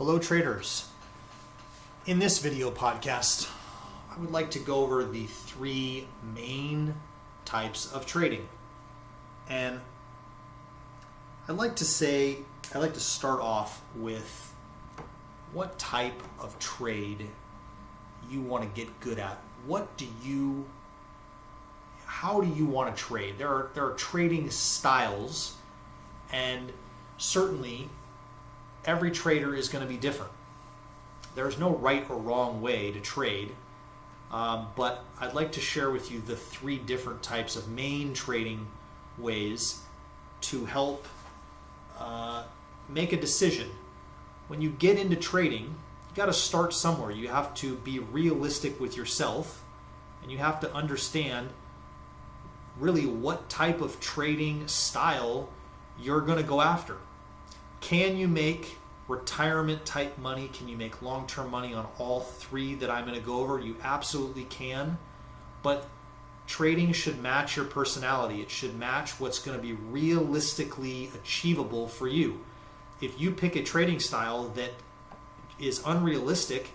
Hello traders. In this video podcast, I would like to go over the three main types of trading. And I'd like to start off with what type of trade you want to get good at. How do you want to trade? There are trading styles, and certainly every trader is going to be different. There's no right or wrong way to trade, but I'd like to share with you the three different types of main trading ways to help make a decision. When you get into trading, you got to start somewhere. You have to be realistic with yourself, and you have to understand really what type of trading style you're going to go after. Can you make retirement type money? Can you make long-term money on all three that I'm going to go over? You absolutely can, but trading should match your personality. It should match what's going to be realistically achievable for you. If you pick a trading style that is unrealistic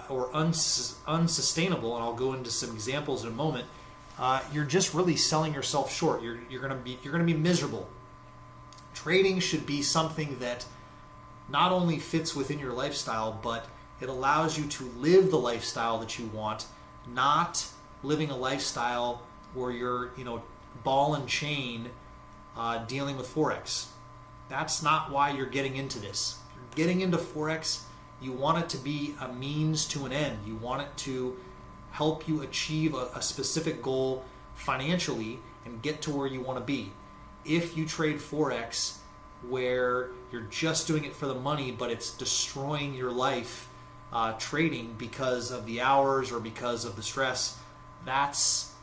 or unsustainable, and I'll go into some examples in a moment, you're just really selling yourself short. You're going to be miserable. Trading should be something that not only fits within your lifestyle, but it allows you to live the lifestyle that you want, not living a lifestyle where you're, ball and chain dealing with Forex. That's not why you're getting into this. If you're getting into Forex, you want it to be a means to an end. You want it to help you achieve a specific goal financially and get to where you want to be. If you trade Forex where you're just doing it for the money, but it's destroying your life trading because of the hours or because of the stress, that's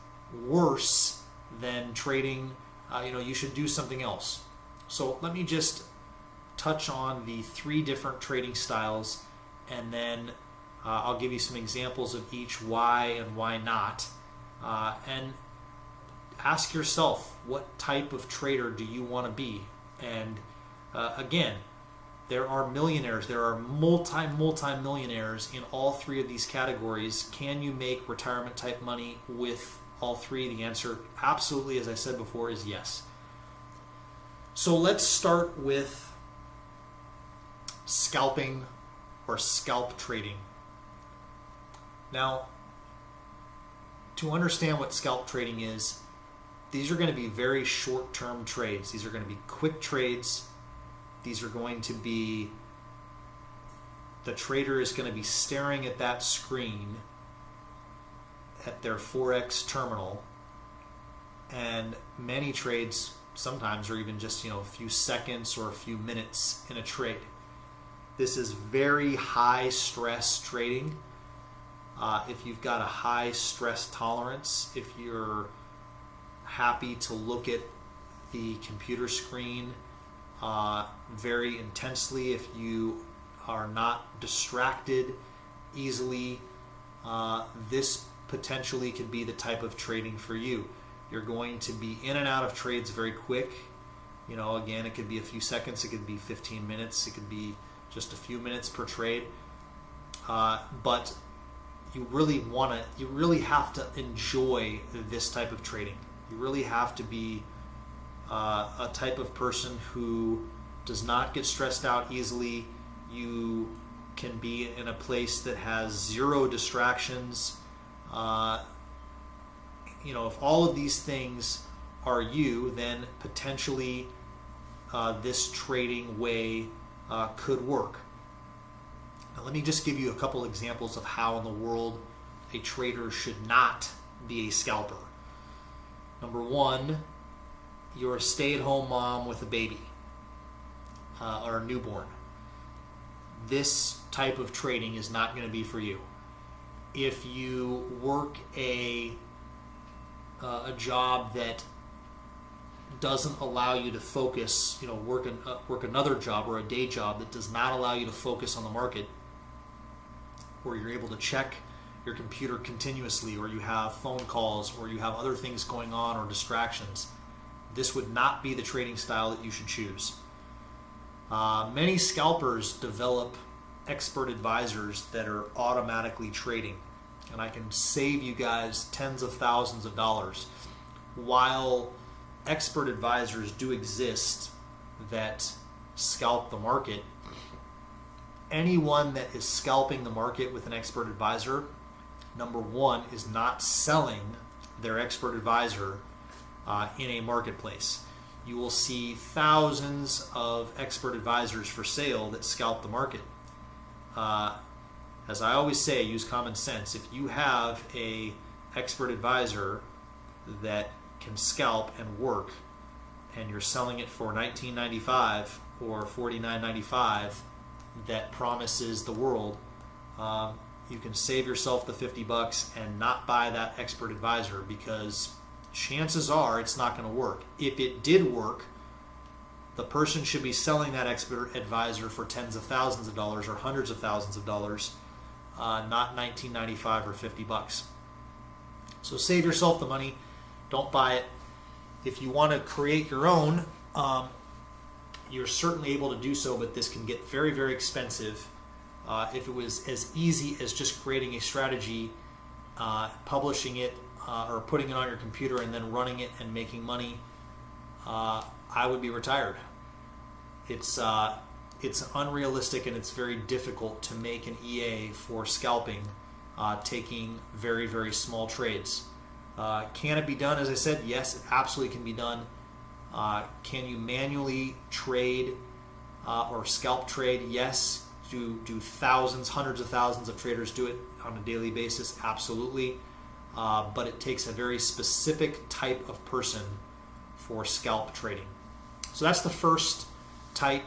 worse than trading. You should do something else. So let me just touch on the three different trading styles, and then I'll give you some examples of each, why and why not. And ask yourself, what type of trader do you want to be? And again, there are millionaires, there are multi-millionaires in all three of these categories. Can you make retirement type money with all three? The answer, absolutely, as I said before, is yes. So let's start with scalping or scalp trading. Now, to understand what scalp trading is, these are going to be very short-term trades. These are going to be quick trades. These are going to be, the trader is going to be staring at that screen at their Forex terminal, and many trades sometimes are even just a few seconds or a few minutes in a trade. This is very high stress trading. If you've got a high stress tolerance, if you're happy to look at the computer screen very intensely, if you are not distracted easily, this potentially could be the type of trading for you. You're going to be in and out of trades very quick. Again, it could be a few seconds, it could be 15 minutes, it could be just a few minutes per trade. But you really have to enjoy this type of trading. You really have to be a type of person who does not get stressed out easily. You can be in a place that has zero distractions. If all of these things are you, then potentially this trading way could work. Now, let me just give you a couple examples of how in the world a trader should not be a scalper. Number one, you're a stay-at-home mom with a baby or a newborn. This type of trading is not going to be for you. If you work a job that doesn't allow you to focus, work another job or a day job that does not allow you to focus on the market, where you're able to check your computer continuously, or you have phone calls, or you have other things going on or distractions, this would not be the trading style that you should choose. Many scalpers develop expert advisors that are automatically trading, and I can save you guys tens of thousands of dollars. While expert advisors do exist that scalp the market, anyone that is scalping the market with an expert advisor, number one, is not selling their expert advisor in a marketplace. You will see thousands of expert advisors for sale that scalp the market. As I always say, use common sense. If you have a expert advisor that can scalp and work, and you're selling it for $19.95 or $49.95, that promises the world, you can save yourself the $50 and not buy that expert advisor, because chances are it's not going to work. If it did work, the person should be selling that expert advisor for tens of thousands of dollars or hundreds of thousands of dollars, not $19.95 or $50. So save yourself the money. Don't buy it. If you want to create your own, you're certainly able to do so, but this can get very, very expensive. If it was as easy as just creating a strategy, publishing it, or putting it on your computer and then running it and making money, I would be retired. It's unrealistic, and it's very difficult to make an EA for scalping, taking very, very small trades. Can it be done? As I said, yes, it absolutely can be done. Can you manually trade or scalp trade? Yes. Do thousands, hundreds of thousands of traders do it on a daily basis? Absolutely. But it takes a very specific type of person for scalp trading. So that's the first type.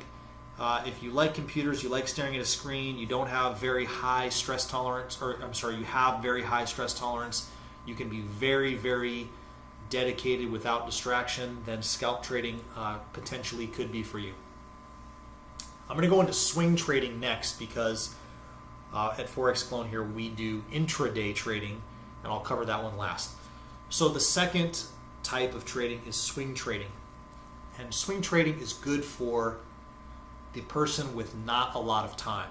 If you like computers, you like staring at a screen, you don't have very high stress tolerance, you have very high stress tolerance, you can be very, very dedicated without distraction, then scalp trading potentially could be for you. I'm going to go into swing trading next, because at Forex Clone here we do intraday trading, and I'll cover that one last. So the second type of trading is swing trading. And swing trading is good for the person with not a lot of time.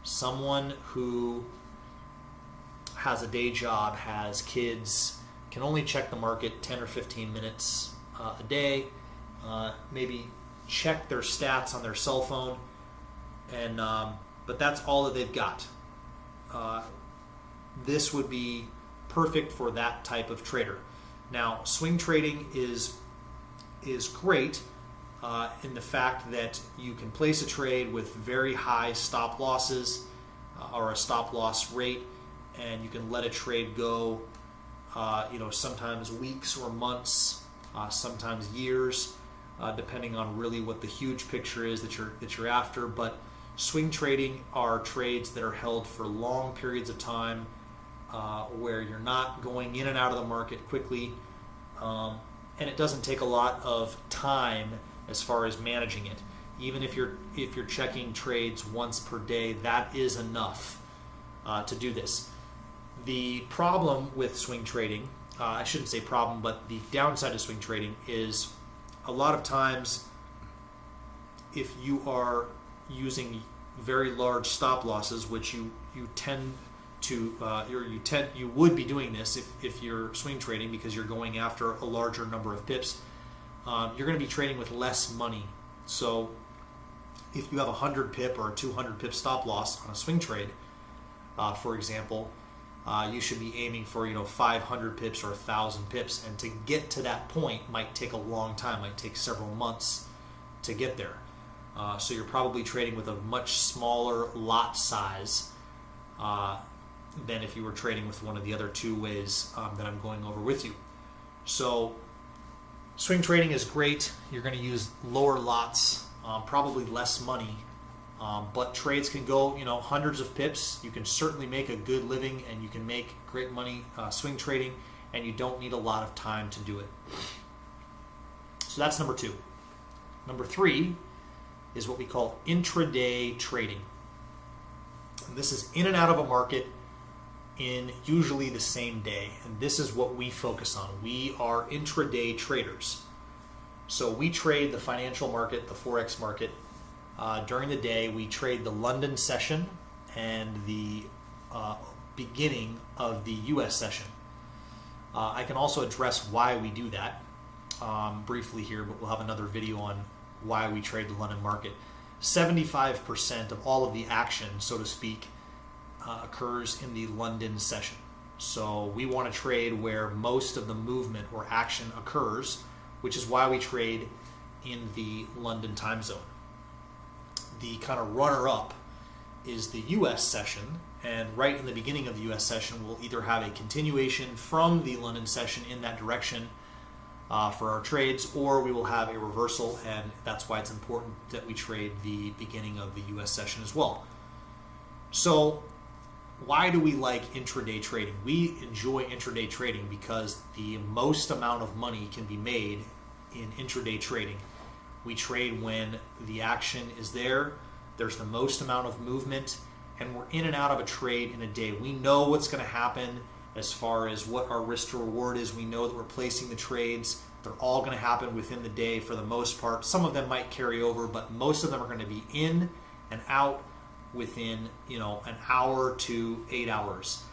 Someone who has a day job, has kids, can only check the market 10 or 15 minutes a day, maybe check their stats on their cell phone, and but that's all that they've got. This would be perfect for that type of trader. Now, swing trading is great in the fact that you can place a trade with very high stop losses or a stop loss rate, and you can let a trade go sometimes weeks or months, sometimes years, depending on really what the huge picture is that you're after. But swing trading are trades that are held for long periods of time, where you're not going in and out of the market quickly, and it doesn't take a lot of time as far as managing it. Even if you're checking trades once per day, that is enough to do this. The problem with swing trading, I shouldn't say problem, but the downside of swing trading is a lot of times if you are using very large stop losses, which you tend to, you would be doing this if you're swing trading, because you're going after a larger number of pips. You're going to be trading with less money. So if you have a 100 pip or a 200 pip stop loss on a swing trade, for example, you should be aiming for 500 pips or 1,000 pips, and to get to that point might take a long time, might take several months to get there. So you're probably trading with a much smaller lot size than if you were trading with one of the other two ways that I'm going over with you. So swing trading is great. You're going to use lower lots, probably less money, but trades can go hundreds of pips. You can certainly make a good living, and you can make great money swing trading, and you don't need a lot of time to do it. So that's number 2. Number 3 is what we call intraday trading. And this is in and out of a market in usually the same day, and this is what we focus on. We are intraday traders. So we trade the financial market, the Forex market. During the day, we trade the London session, and the beginning of the US session. I can also address why we do that briefly here, but we'll have another video on why we trade the London market. 75% of all of the action, so to speak, occurs in the London session. So we want to trade where most of the movement or action occurs, which is why we trade in the London time zone. The kind of runner-up is the US session, and right in the beginning of the US session we'll either have a continuation from the London session in that direction for our trades, or we will have a reversal, and that's why it's important that we trade the beginning of the US session as well. So why do we like intraday trading? We enjoy intraday trading because the most amount of money can be made in intraday trading. We trade when the action is there, there's the most amount of movement, and we're in and out of a trade in a day. We know what's going to happen as far as what our risk to reward is. We know that we're placing the trades. They're all going to happen within the day for the most part. Some of them might carry over, but most of them are going to be in and out within, an hour to 8 hours.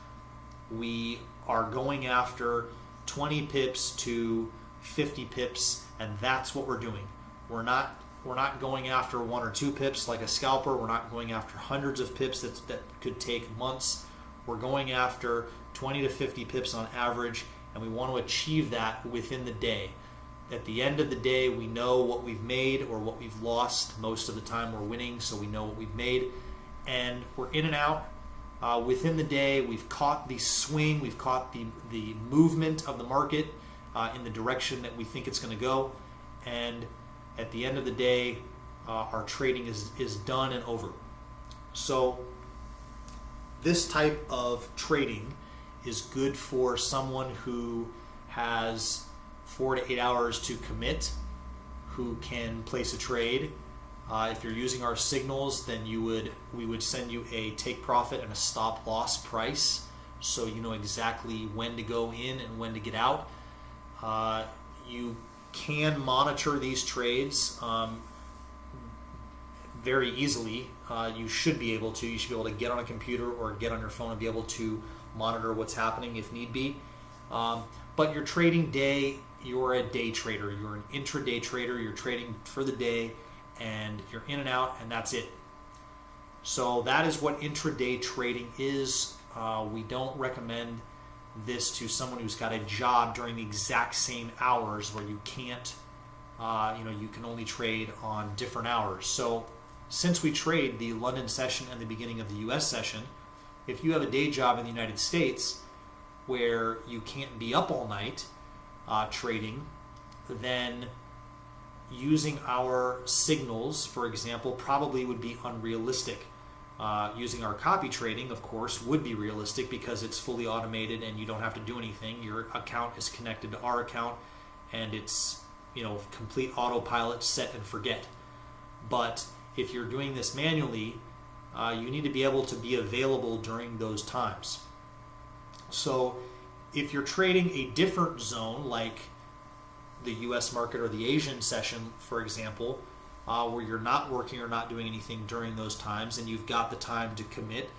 We are going after 20 pips to 50 pips, and that's what we're doing. We're not going after 1 or 2 pips like a scalper. We're not going after hundreds of pips that could take months. We're going after 20 to 50 pips on average, and we want to achieve that within the day. At the end of the day, we know what we've made or what we've lost. Most of the time we're winning, so we know what we've made. And we're in and out within the day. We've caught the swing, we've caught the movement of the market in the direction that we think it's going to go. And at the end of the day, our trading is done and over. So this type of trading is good for someone who has 4 to 8 hours to commit, who can place a trade. If you're using our signals, then we would send you a take profit and a stop loss price, so you know exactly when to go in and when to get out. You can monitor these trades very easily. You should be able to. You should be able to get on a computer or get on your phone and be able to monitor what's happening if need be. But your trading day, you're a day trader. You're an intraday trader. You're trading for the day, and you're in and out, and that's it. So that is what intraday trading is. We don't recommend this to someone who's got a job during the exact same hours where you can't, you can only trade on different hours. So since we trade the London session and the beginning of the US session, if you have a day job in the United States where you can't be up all night trading, then using our signals, for example, probably would be unrealistic. Using our copy trading, of course, would be realistic because it's fully automated and you don't have to do anything. Your account is connected to our account, and it's complete autopilot, set and forget. But if you're doing this manually, you need to be able to be available during those times. So if you're trading a different zone, like the US market or the Asian session, for example, where you're not working or not doing anything during those times and you've got the time to commit,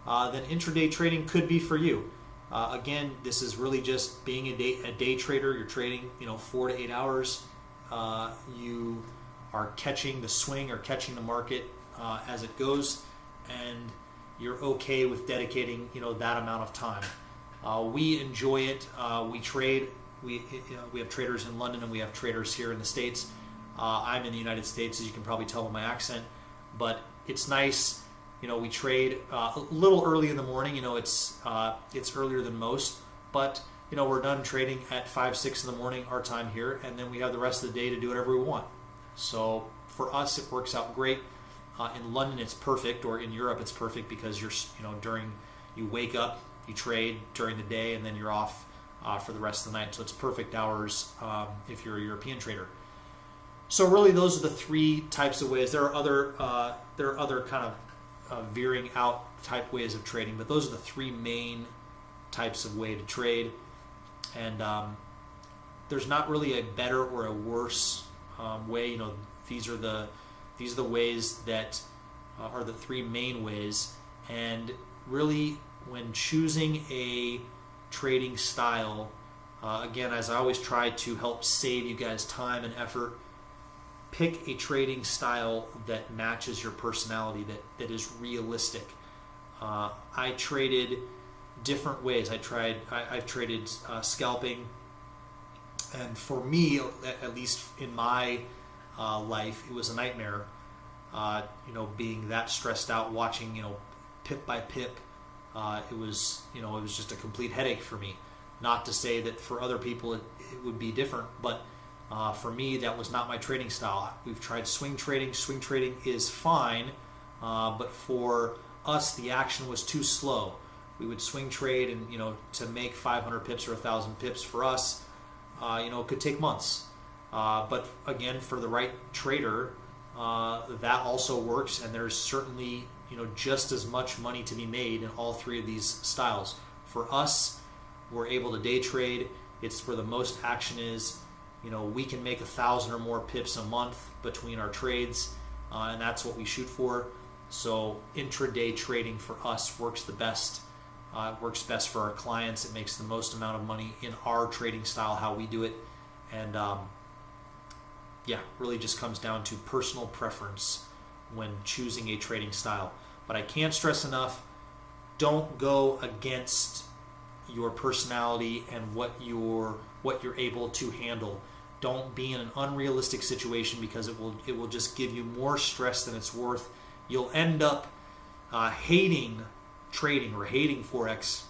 then intraday trading could be for you. Again, this is really just being a day trader. You're trading 4 to 8 hours. You are catching the swing or catching the market as it goes, and you're okay with dedicating that amount of time. We enjoy it. We trade. We have traders in London and we have traders here in the States. I'm in the United States, as you can probably tell by my accent, but it's nice. We trade a little early in the morning. It's earlier than most, but we're done trading at 5, 6 in the morning, our time here, and then we have the rest of the day to do whatever we want. So for us, it works out great. In London, it's perfect, or in Europe, it's perfect because you're you wake up, you trade during the day, and then you're off for the rest of the night. So it's perfect hours if you're a European trader. So really, those are the 3 types of ways. There are other kind of veering out type ways of trading, but those are the 3 main types of way to trade. And there's not really a better or a worse way. These are the ways that are the 3 main ways, And really, when choosing a trading style, again, as I always try to help save you guys time and effort, pick a trading style that matches your personality, that is realistic. I traded different ways. I've traded scalping, and for me, at least in my life, it was a nightmare. Being that stressed out, watching pip by pip, it was just a complete headache for me. Not to say that for other people it would be different, but for me, that was not my trading style. We've tried swing trading. Swing trading is fine, but for us, the action was too slow. We would swing trade, and to make 500 pips or 1,000 pips for us, it could take months. But again, for the right trader, that also works, and there's certainly just as much money to be made in all three of these styles. For us, we're able to day trade. It's where the most action is. We can make 1,000 or more pips a month between our trades, and that's what we shoot for. So intraday trading for us works the best. It works best for our clients. It makes the most amount of money in our trading style, how we do it. And really just comes down to personal preference when choosing a trading style. But I can't stress enough, don't go against your personality and what you're able to handle. Don't be in an unrealistic situation, because it will just give you more stress than it's worth. You'll end up hating trading or hating Forex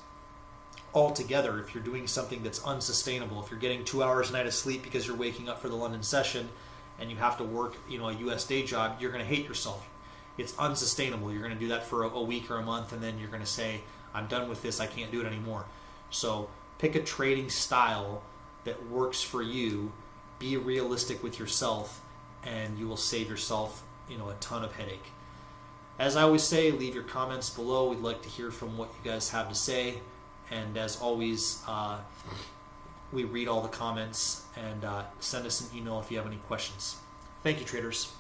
altogether if you're doing something that's unsustainable. If you're getting 2 hours a night of sleep because you're waking up for the London session and you have to work a US day job, you're going to hate yourself. It's unsustainable. You're going to do that for a week or a month, and then you're going to say, I'm done with this, I can't do it anymore. So pick a trading style that works for you. Be realistic with yourself, and you will save yourself a ton of headache. As I always say, leave your comments below. We'd like to hear from what you guys have to say. And as always, we read all the comments, and send us an email if you have any questions. Thank you, traders.